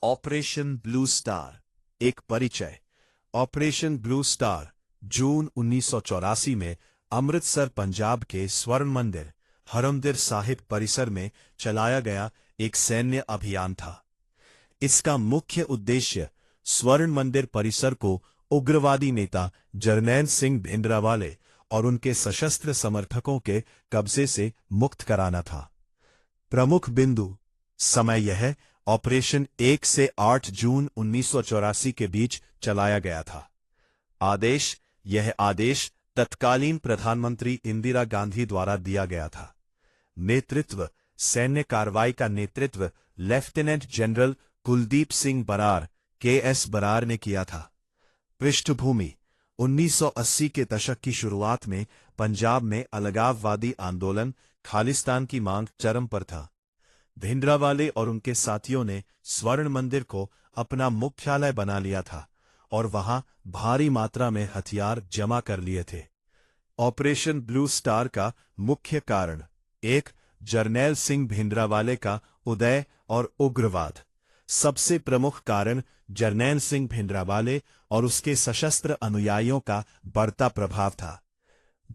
Operation blue star. एक परिचय। Operation blue star जून 1984 में अमृतसर पंजाब के स्वर्ण मंदिर हरमंदिर साहिब परिसर में चलाया गया एक सैन्य अभियान था। इसका मुख्य उद्देश्य स्वर्ण मंदिर परिसर को उग्रवादी नेता जरनैल सिंह भिंडरावाले और उनके सशस्त्र समर्थकों के कब्जे से मुक्त कराना था। प्रमुख बिंदु। समय यह ऑपरेशन 1 से 8 जून 1984 के बीच चलाया गया था। आदेश। यह आदेश तत्कालीन प्रधानमंत्री इंदिरा गांधी द्वारा दिया गया था। नेतृत्व। सैन्य कार्रवाई का नेतृत्व लेफ्टिनेंट जनरल कुलदीप सिंह बरार के.एस. बरार ने किया था। पृष्ठभूमि। 1980 के दशक की शुरुआत में पंजाब में अलगाववादी आंदोलन खालिस्तान की मांग चरम पर था। भिंडरावाले और उनके साथियों ने स्वर्ण मंदिर को अपना मुख्यालय बना लिया था और वहां भारी मात्रा में हथियार जमा कर लिए थे। ऑपरेशन ब्लू स्टार का मुख्य कारण। 1. जरनैल सिंह भिंडरावाले का उदय और उग्रवाद। सबसे प्रमुख कारण जरनैल सिंह भिंडरावाले और उसके सशस्त्र अनुयायियों का बढ़ता प्रभाव था।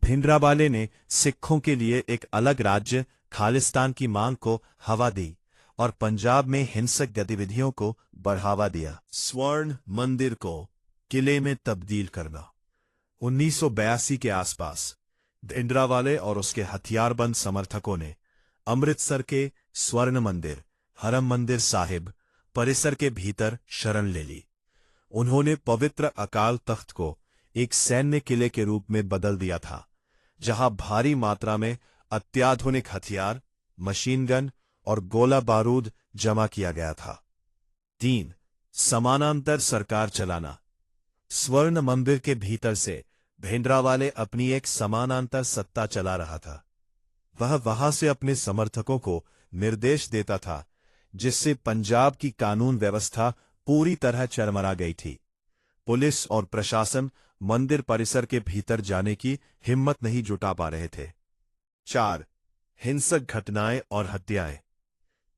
भिंडरावाले ने सिखों के लिए एक अलग राज्य खालिस्तान की मांग को हवा दी और पंजाब में हिंसक गतिविधियों को बढ़ावा दिया। स्वर्ण मंदिर को किले में तब्दील करना। 1982 के आसपास भिंडरावाले और उसके हथियारबंद समर्थकों ने अमृतसर के स्वर्ण मंदिर हरमंदिर साहिब परिसर के भीतर शरण ले ली। उन्होंने पवित्र अकाल तख्त को एक सैन्य किले के रूप में बदल दिया था, जहां भारी मात्रा में अत्याधुनिक हथियार, मशीन गन और गोला बारूद जमा किया गया था। 3. समानांतर सरकार चलाना। स्वर्ण मंदिर के भीतर से भिंडरावाले अपनी एक समानांतर सत्ता चला रहा था। वह वहां से अपने समर्थकों को निर्देश देता था, जिससे पंजाब की कानून व्यवस्था पूरी तरह चरमरा गई थी। पुलिस और प्रशासन मंदिर परिसर के भीतर जाने की हिम्मत नहीं जुटा पा रहे थे। 4. हिंसक घटनाएं और हत्याएं।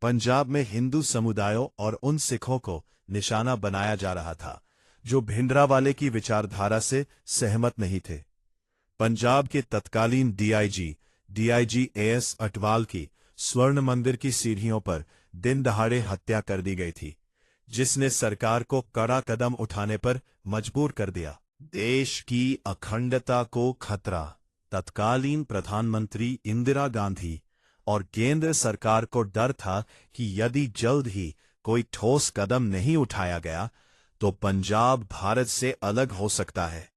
पंजाब में हिंदू समुदायों और उन सिखों को निशाना बनाया जा रहा था जो भिंडरावाले की विचारधारा से सहमत नहीं थे। पंजाब के तत्कालीन डीआईजी ए.एस. अटवाल की स्वर्ण मंदिर की सीढ़ियों पर दिन दहाड़े हत्या कर दी गई थी, जिसने सरकार को कड़ा कदम उठाने पर मजबूर कर दिया। देश की अखंडता को खतरा। तत्कालीन प्रधानमंत्री इंदिरा गांधी और केंद्र सरकार को डर था कि यदि जल्द ही कोई ठोस कदम नहीं उठाया गया तो पंजाब भारत से अलग हो सकता है।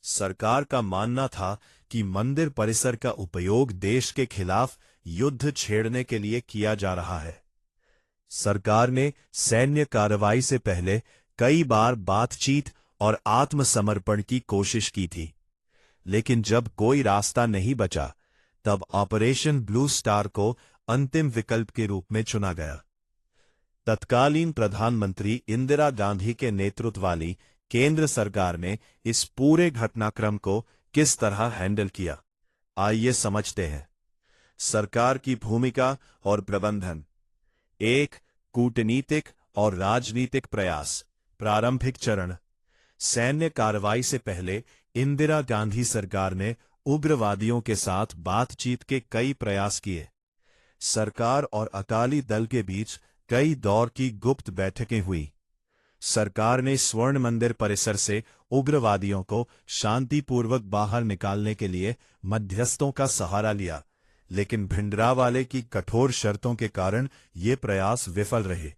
सरकार का मानना था कि मंदिर परिसर का उपयोग देश के खिलाफ युद्ध छेड़ने के लिए किया जा रहा है। सरकार ने सैन्य कार्रवाई से पहले कई बार बातचीत और आत्मसमर्पण की कोशिश की थी, लेकिन जब कोई रास्ता नहीं बचा तब ऑपरेशन ब्लू स्टार को अंतिम विकल्प के रूप में चुना गया। तत्कालीन प्रधानमंत्री इंदिरा गांधी के नेतृत्व वाली केंद्र सरकार ने इस पूरे घटनाक्रम को किस तरह हैंडल किया, आइए समझते हैं। सरकार की भूमिका और प्रबंधन। 1. कूटनीतिक और राजनीतिक प्रयास। प्रारंभिक चरण। सैन्य कार्रवाई से पहले इंदिरा गांधी सरकार ने उग्रवादियों के साथ बातचीत के कई प्रयास किए। सरकार और अकाली दल के बीच कई दौर की गुप्त बैठकें हुई। सरकार ने स्वर्ण मंदिर परिसर से उग्रवादियों को शांतिपूर्वक बाहर निकालने के लिए मध्यस्थों का सहारा लिया, लेकिन भिंडरावाले की कठोर शर्तों के कारण ये प्रयास विफल रहे।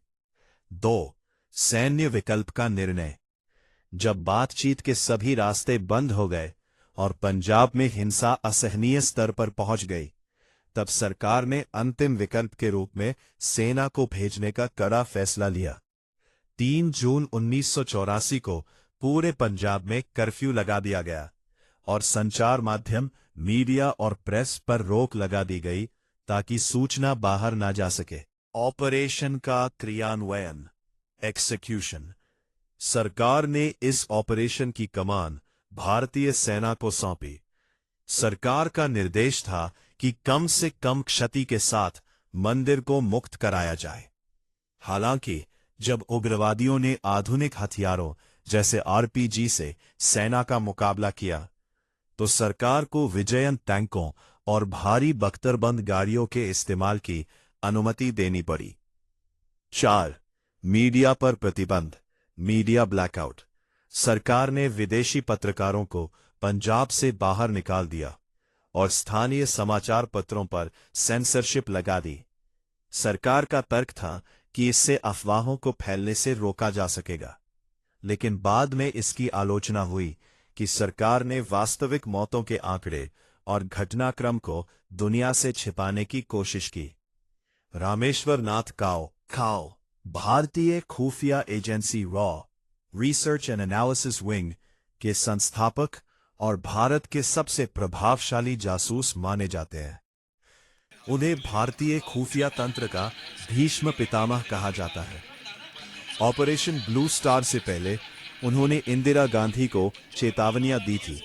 2. सैन्य विकल्प का निर्णय। जब बातचीत के सभी रास्ते बंद हो गए और पंजाब में हिंसा असहनीय स्तर पर पहुंच गई, तब सरकार ने अंतिम विकल्प के रूप में सेना को भेजने का कड़ा फैसला लिया। 3 जून 1984 को पूरे पंजाब में कर्फ्यू लगा दिया गया और संचार माध्यम, मीडिया और प्रेस पर रोक लगा दी गई ताकि सूचना बाहर ना जा सके। ऑपरेशन का क्रियान्वयन। एक्सिक्यूशन। सरकार ने इस ऑपरेशन की कमान भारतीय सेना को सौंपी। सरकार का निर्देश था कि कम से कम क्षति के साथ मंदिर को मुक्त कराया जाए। हालांकि जब उग्रवादियों ने आधुनिक हथियारों जैसे आरपीजी से सेना का मुकाबला किया तो सरकार को विजयन टैंकों और भारी बख्तरबंद गाड़ियों के इस्तेमाल की अनुमति देनी पड़ी। 4. मीडिया पर प्रतिबंध, मीडिया ब्लैकआउट। सरकार ने विदेशी पत्रकारों को पंजाब से बाहर निकाल दिया और स्थानीय समाचार पत्रों पर सेंसरशिप लगा दी। सरकार का तर्क था कि इससे अफवाहों को फैलने से रोका जा सकेगा, लेकिन बाद में इसकी आलोचना हुई कि सरकार ने वास्तविक मौतों के आंकड़े और घटनाक्रम को दुनिया से छिपाने की कोशिश की। रामेश्वर नाथ काओ, भारतीय खुफिया agency raw research and analysis wing के संस्थापक और भारत के सबसे प्रभावशाली जासूस माने जाते हैं। उन्हें भारतीय खुफिया तंत्र का भीष्म पितामह कहा जाता है। ऑपरेशन ब्लू स्टार से पहले उन्होंने इंदिरा गांधी को चेतावनियां दी थी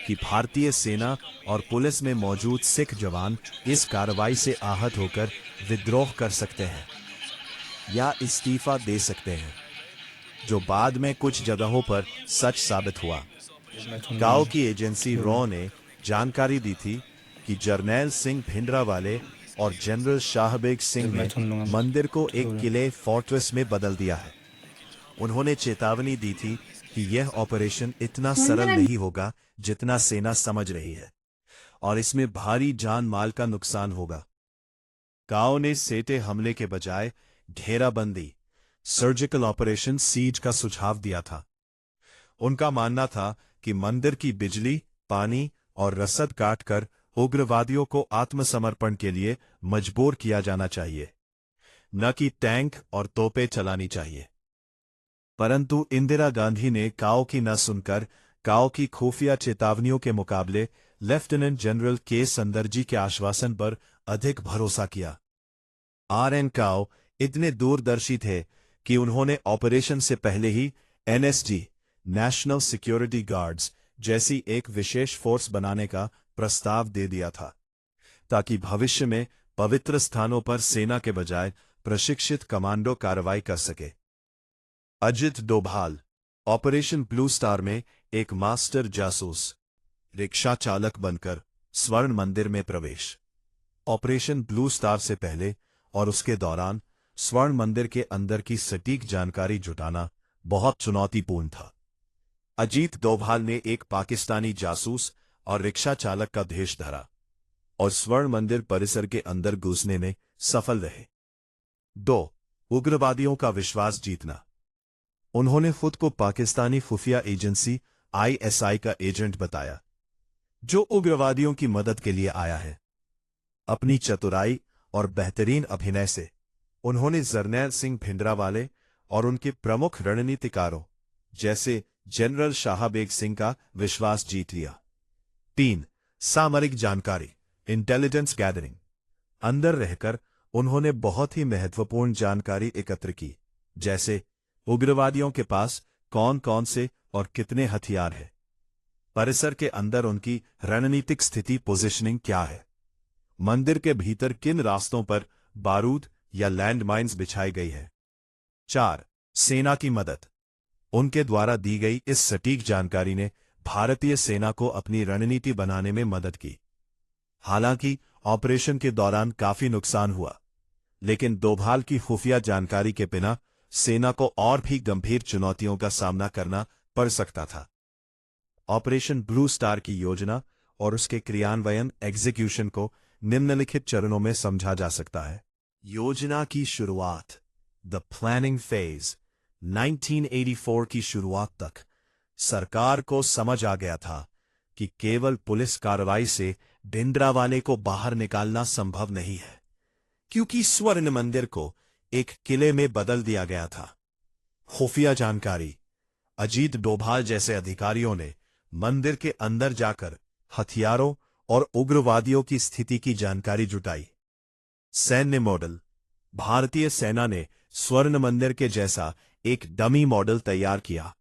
कि भारतीय सेना और पुलिस में मौजूद सिख जवान इस कार्रवाई से आहत होकर विद्रोह कर सकते हैं या इस्तीफा दे सकते हैं, जो बाद में कुछ जगहों पर सच साबित हुआ। काओ की एजेंसी रॉ ने जानकारी दी थी कि जर्नैल सिंह भिंडरावाले और जनरल शाहबेग सिंह ने मंदिर को एक किले फोर्ट्रेस में बदल दिया है। उन्होंने चेतावनी दी थी कि यह ऑपरेशन इतना सरल नहीं होगा जितना सेना समझ रही है और इसमें भारी जान माल का नुकसान होगा। काओ ने सेटे हमले के बजाय घेराबंदी, सर्जिकल ऑपरेशन सीज का सुझाव दिया था। उनका मानना था कि मंदिर की बिजली, पानी और रसद काटकर उग्रवादियों को आत्मसमर्पण के लिए मजबूर किया जाना चाहिए, न कि टैंक और तोपें चलानी चाहिए। परंतु इंदिरा गांधी ने काओ की न सुनकर काओ की खुफिया चेतावनियों के मुकाबले लेफ्टिनेंट जनरल के संदरजी के आश्वासन पर अधिक भरोसा किया। आरएन काओ इतने दूरदर्शी थे कि उन्होंने ऑपरेशन से पहले ही एनएसजी, नेशनल सिक्योरिटी गार्ड्स जैसी एक विशेष फोर्स बनाने का प्रस्ताव दे दिया था, ताकि भविष्य में पवित्र स्थानों पर सेना के बजाय प्रशिक्षित कमांडो कार्रवाई कर सके। Ajit Doval, operation blue star में एक मास्टर जासूस, रिक्शा चालक बनकर स्वर्ण मंदिर में प्रवेश। ऑपरेशन ब्लू स्टार से पहले और उसके दौरान स्वर्ण मंदिर के अंदर की सटीक जानकारी जुटाना बहुत चुनौतीपूर्ण था। अजीत डोभाल ने एक पाकिस्तानी जासूस और रिक्शा चालक का भेष धरा और स्वर्ण मंदिर परिसर के अंदर घुसने में सफल रहे। 2. उग्रवादियों का विश्वास जीतना। उन्होंने खुद को पाकिस्तानी खुफिया एजेंसी आईएसआई का एजेंट बताया, जो उग्रवादियों की मदद के लिए आया है। अपनी चतुराई और बेहतरीन अभिनय से उन्होंने जर्नैल सिंह भिंडरावाले और उनके प्रमुख रणनीतिकारों जैसे जनरल शाहबेग सिंह का विश्वास जीत लिया। 3. सामरिक जानकारी, इंटेलिजेंस गैदरिंग। अंदर रहकर उन्होंने बहुत ही महत्वपूर्ण जानकारी एकत्र की, जैसे उग्रवादियों के पास कौन कौन से और कितने हथियार हैं, परिसर के अंदर उनकी रणनीतिक स्थिति पोजीशनिंग क्या है, मंदिर के भीतर किन रास्तों पर बारूद या लैंडमाइंस बिछाई गई है। 4. सेना की मदद। उनके द्वारा दी गई इस सटीक जानकारी ने भारतीय सेना को अपनी रणनीति बनाने में मदद की। हालांकि ऑपरेशन के दौरान काफी नुकसान हुआ, लेकिन डोभाल की खुफिया जानकारी के बिना सेना को और भी गंभीर चुनौतियों का सामना करना पड़ सकता था। ऑपरेशन ब्लू स्टार की योजना और उसके क्रियान्वयन एग्जीक्यूशन को निम्नलिखित चरणों में समझा जा सकता है। योजना की शुरुआत, द प्लानिंग फेज। 1984 की शुरुआत तक सरकार को समझ आ गया था कि केवल पुलिस कार्रवाई से भिंडरावाले को बाहर निकालना संभव नहीं है, क्योंकि स्वर्ण मंदिर को एक किले में बदल दिया गया था। खुफिया जानकारी। अजीत डोभाल जैसे अधिकारियों ने मंदिर के अंदर जाकर हथियारों और उग्रवादियों की स्थिति की जानकारी जुटाई। सैन्य मॉडल। भारतीय सेना ने स्वर्ण मंदिर के जैसा एक डमी मॉडल तैयार किया,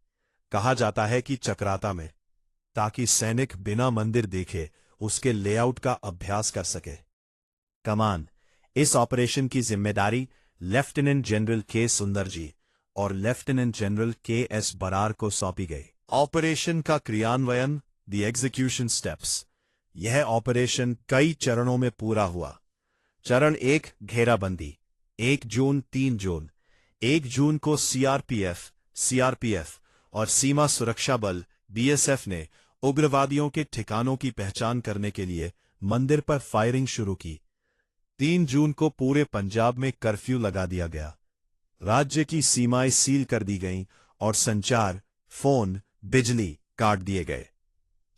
कहा जाता है कि चक्राता में, ताकि सैनिक बिना मंदिर देखे उसके लेआउट का अभ्यास कर सके। कमान। इस ऑपरेशन की जिम्मेदारी लेफ्टिनेंट जनरल के सुंदरजी और लेफ्टिनेंट जनरल के.एस. बरार को सौंपी गई। ऑपरेशन का क्रियान्वयन, द एग्जीक्यूशन स्टेप्स। यह ऑपरेशन कई चरणों में पूरा हुआ। चरण 1, घेराबंदी। 1 जून 3 जून 1 जून को सीआरपीएफ और सीमा सुरक्षा बल बीएसएफ ने उग्रवादियों के ठिकानों की पहचान करने के लिए मंदिर पर फायरिंग शुरू की। 3 जून को पूरे पंजाब में कर्फ्यू लगा दिया गया। राज्य की सीमाएं सील कर दी गईं और संचार, फोन, बिजली काट दिए गए।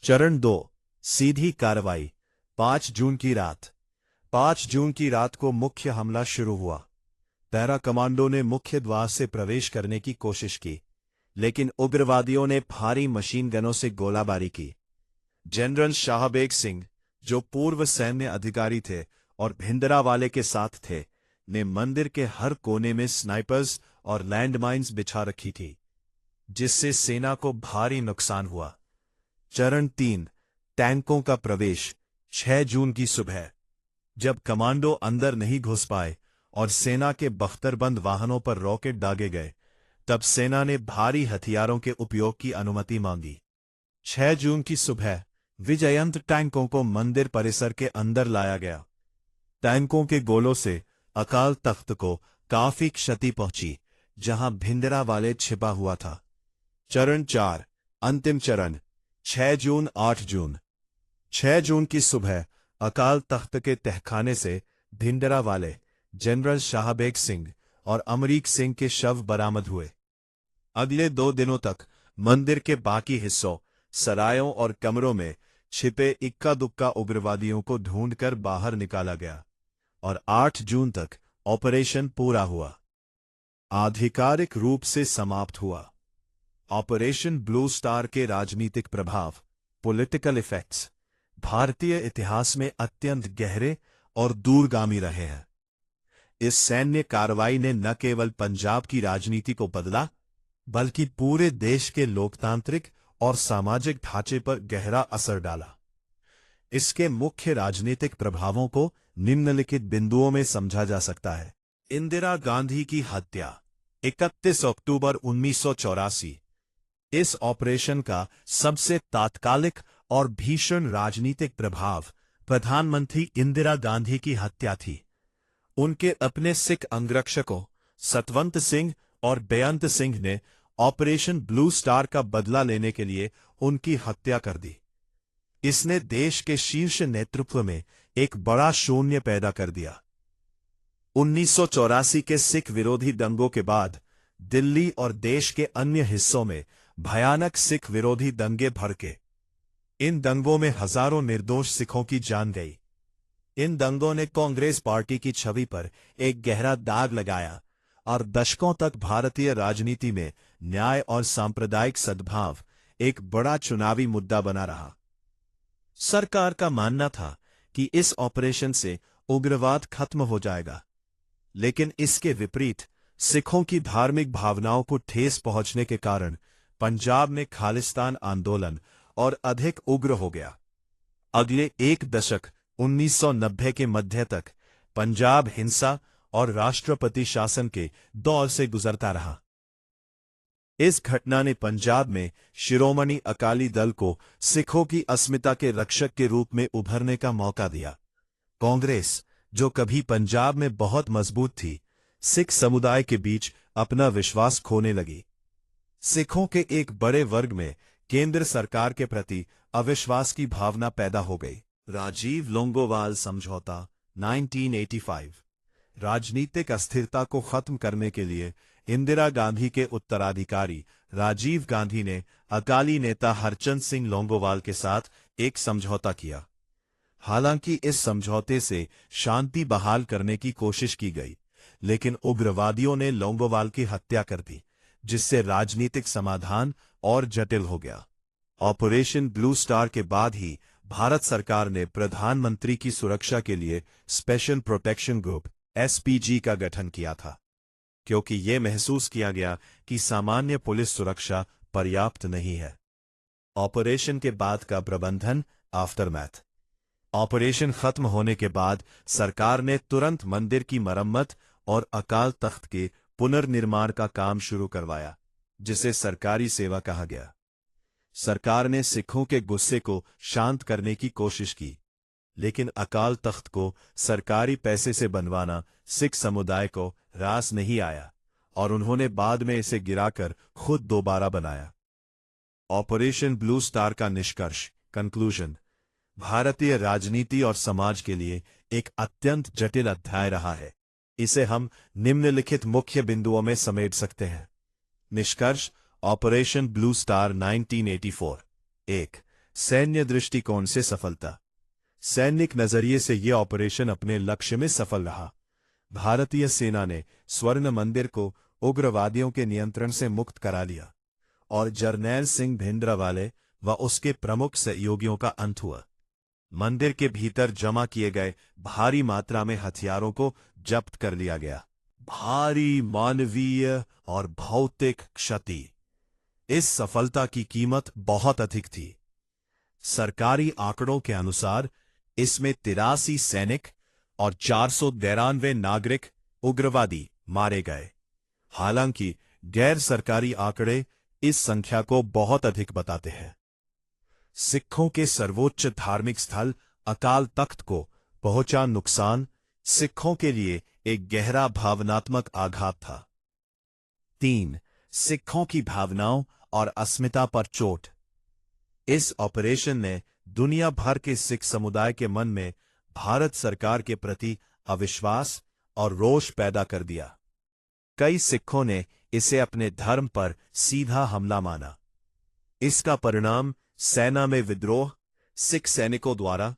चरण 2, सीधी कार्रवाई। 5 जून की रात 5 जून की रात को मुख्य हमला शुरू हुआ। पैरा कमांडो ने मुख्य द्वार से प्रवेश करने की कोशिश की, लेकिन उग्रवादियों ने भारी मशीन गनों से गोलाबारी की। जनरल शाहबेग सिंह, जो पूर्व सैन्य अधिकारी थे और भिंडरावाले के साथ थे, ने मंदिर के हर कोने में स्नाइपर्स और लैंडमाइंस बिछा रखी थी, जिससे सेना को भारी नुकसान हुआ। चरण 3, टैंकों का प्रवेश। 6 जून की सुबह, जब कमांडो अंदर नहीं घुस पाए और सेना के बख्तरबंद वाहनों पर रॉकेट दागे गए, तब सेना ने भारी हथियारों के उपयोग की अनुमति मांगी। 6 जून की सुबह विजयंत टैंकों को मंदिर परिसर के अंदर लाया गया। टैंकों के गोलों से अकाल तख्त को काफी क्षति पहुंची, जहां भिंडरावाले छिपा हुआ था। चरण 4, अंतिम चरण। 6 जून 8 जून 6 जून की सुबह अकाल तख्त के तहखाने से भिंडरावाले, जनरल शाहबेग सिंह और अमरीक सिंह के शव बरामद हुए। अगले 2 दिनों तक मंदिर के बाकी हिस्सों, सरायों और कमरों में छिपे इक्का दुक्का उग्रवादियों को ढूंढकर बाहर निकाला गया और 8 जून तक ऑपरेशन पूरा हुआ, आधिकारिक रूप से समाप्त हुआ। ऑपरेशन ब्लू स्टार के राजनीतिक प्रभाव, पॉलिटिकल इफेक्ट्स, भारतीय इतिहास में अत्यंत गहरे और दूरगामी रहे हैं। इस सैन्य कार्रवाई ने न केवल पंजाब की राजनीति को बदला, बल्कि पूरे देश के लोकतांत्रिक और सामाजिक ढांचे पर गहरा असर डाला। इसके मुख्य राजनीतिक प्रभावों को निम्नलिखित बिंदुओं में समझा जा सकता है। इंदिरा गांधी की हत्या 31 अक्टूबर 1984। इस ऑपरेशन का सबसे तात्कालिक और भीषण राजनीतिक प्रभाव प्रधानमंत्री इंदिरा गांधी की हत्या थी। उनके अपने सिख अंगरक्षकों सतवंत सिंह और बेअंत सिंह ने ऑपरेशन ब्लू स्टार का बदला लेने के लिए उनकी हत्या कर दी। इसने देश के शीर्ष नेतृत्व में एक बड़ा शून्य पैदा कर दिया। 1984 के सिख विरोधी दंगों के बाद दिल्ली और देश के अन्य हिस्सों में भयानक सिख विरोधी दंगे भड़के। इन दंगों में हजारों निर्दोष सिखों की जान गई। इन दंगों ने कांग्रेस पार्टी की छवि पर एक गहरा दाग लगाया और दशकों तक भारतीय राजनीति में न्याय और सांप्रदायिक सद्भाव एक बड़ा चुनावी मुद्दा बना रहा। सरकार का मानना था कि इस ऑपरेशन से उग्रवाद खत्म हो जाएगा, लेकिन इसके विपरीत सिखों की धार्मिक भावनाओं को ठेस पहुंचने के कारण पंजाब में खालिस्तान आंदोलन और अधिक उग्र हो गया। अगले एक दशक 1990 के मध्य तक पंजाब हिंसा और राष्ट्रपति शासन के दौर से गुजरता रहा। इस घटना ने पंजाब में शिरोमणि अकाली दल को सिखों की अस्मिता के रक्षक के रूप में उभरने का मौका दिया। कांग्रेस, जो कभी पंजाब में बहुत मजबूत थी, सिख समुदाय के बीच अपना विश्वास खोने लगी। सिखों के एक बड़े वर्ग में केंद्र सरकार के प्रति अविश्वास की भावना पैदा हो गई। राजीव लोंगोवाल समझौता 1985। राजनीतिक अस्थिरता को खत्म करने के लिए इंदिरा गांधी के उत्तराधिकारी राजीव गांधी ने अकाली नेता हरचंद सिंह लोंगोवाल के साथ एक समझौता किया। हालांकि इस समझौते से शांति बहाल करने की कोशिश की गई, लेकिन उग्रवादियों ने लोंगोवाल की हत्या कर दी, जिससे राजनीतिक समाधान और जटिल हो गया। ऑपरेशन ब्लू स्टार के बाद ही भारत सरकार ने प्रधानमंत्री की सुरक्षा के लिए स्पेशल प्रोटेक्शन ग्रुप (एसपीजी) का गठन किया था, क्योंकि ये महसूस किया गया कि सामान्य पुलिस सुरक्षा पर्याप्त नहीं है। ऑपरेशन के बाद का प्रबंधन, आफ्टरमैथ। ऑपरेशन खत्म होने के बाद सरकार ने तुरंत मंदिर की मरम्मत और अकाल तख्त के पुनर्निर्माण का काम शुरू करवाया, जिसे सरकारी सेवा कहा गया। सरकार ने सिखों के गुस्से को शांत करने की कोशिश की, लेकिन अकाल तख्त को सरकारी पैसे से बनवाना सिख समुदाय को रास नहीं आया और उन्होंने बाद में इसे गिराकर खुद दोबारा बनाया। ऑपरेशन ब्लू स्टार का निष्कर्ष, कंक्लूजन, भारतीय राजनीति और समाज के लिए एक अत्यंत जटिल अध्याय रहा है। इसे हम निम्नलिखित मुख्य बिंदुओं में समेट सकते हैं। निष्कर्ष, ऑपरेशन ब्लू स्टार 1984। 1. सैन्य दृष्टिकोण से सफलता। सैनिक नजरिए से यह ऑपरेशन अपने लक्ष्य में सफल रहा। भारतीय सेना ने स्वर्ण मंदिर को उग्रवादियों के नियंत्रण से मुक्त करा लिया और जरनैल सिंह भिंडरावाले व उसके प्रमुख सहयोगियों का अंत हुआ। मंदिर के भीतर जमा किए गए भारी मात्रा में हथियारों को जब्त कर लिया गया। भारी मानवीय और भौतिक क्षति। इस सफलता की कीमत बहुत अधिक थी। सरकारी आंकड़ों के अनुसार इसमें 83 सैनिक और 493 नागरिक उग्रवादी मारे गए। हालांकि गैर सरकारी आंकड़े इस संख्या को बहुत अधिक बताते हैं। सिखों के सर्वोच्च धार्मिक स्थल अकाल तख्त को पहुंचा नुकसान सिखों के लिए एक गहरा भावनात्मक आघात था। 3. सिखों की भावनाओं और अस्मिता पर चोट। इस ऑपरेशन ने दुनिया भर के सिख समुदाय के मन में भारत सरकार के प्रति अविश्वास और रोष पैदा कर दिया। कई सिखों ने इसे अपने धर्म पर सीधा हमला माना। इसका परिणाम सेना में विद्रोह, सिख सैनिकों द्वारा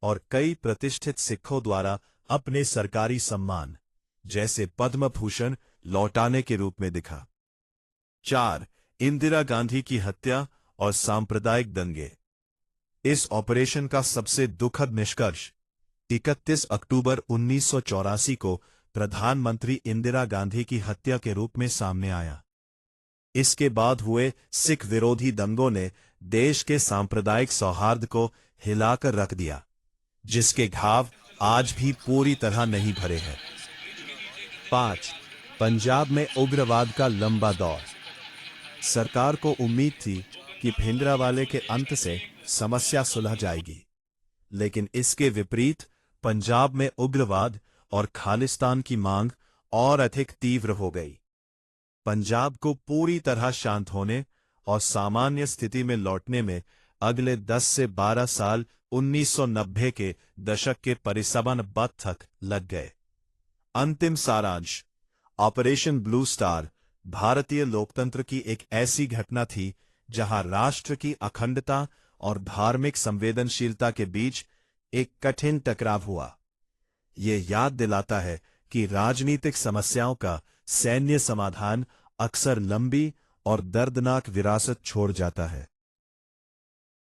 और कई प्रतिष्ठित सिखों द्वारा अपने सरकारी सम्मान जैसे पद्म भूषण लौटाने के रूप में दिखा। 4. इंदिरा गांधी की हत्या और सांप्रदायिक दंगे। इस ऑपरेशन का सबसे दुखद निष्कर्ष 31 अक्टूबर 1984 को प्रधानमंत्री इंदिरा गांधी की हत्या के रूप में सामने आया। इसके बाद हुए सिख विरोधी दंगों ने देश के सांप्रदायिक सौहार्द को हिलाकर रख दिया, जिसके घाव आज भी पूरी तरह नहीं भरे हैं। 5. पंजाब में उग्रवाद का लंबा दौर। सरकार को उम्मीद थी कि भिंडरावाले के अंत से समस्या सुलझ जाएगी, लेकिन इसके विपरीत पंजाब में उग्रवाद और खालिस्तान की मांग और अधिक तीव्र हो गई। पंजाब को पूरी तरह शांत होने और सामान्य स्थिति में लौटने में अगले 10 से 12 साल 1990 के दशक के परिसंपन्न तक लग गए। अंतिम सारांश, ऑपरेशन ब्लू स्टार भारतीय लोकतंत्र की एक ऐसी घटना थी जहां राष्ट्र की अखंडता और धार्मिक संवेदनशीलता के बीच एक कठिन टकराव हुआ। ये याद दिलाता है कि राजनीतिक समस्याओं का सैन्य समाधान अक्सर लंबी और दर्दनाक विरासत छोड़ जाता है।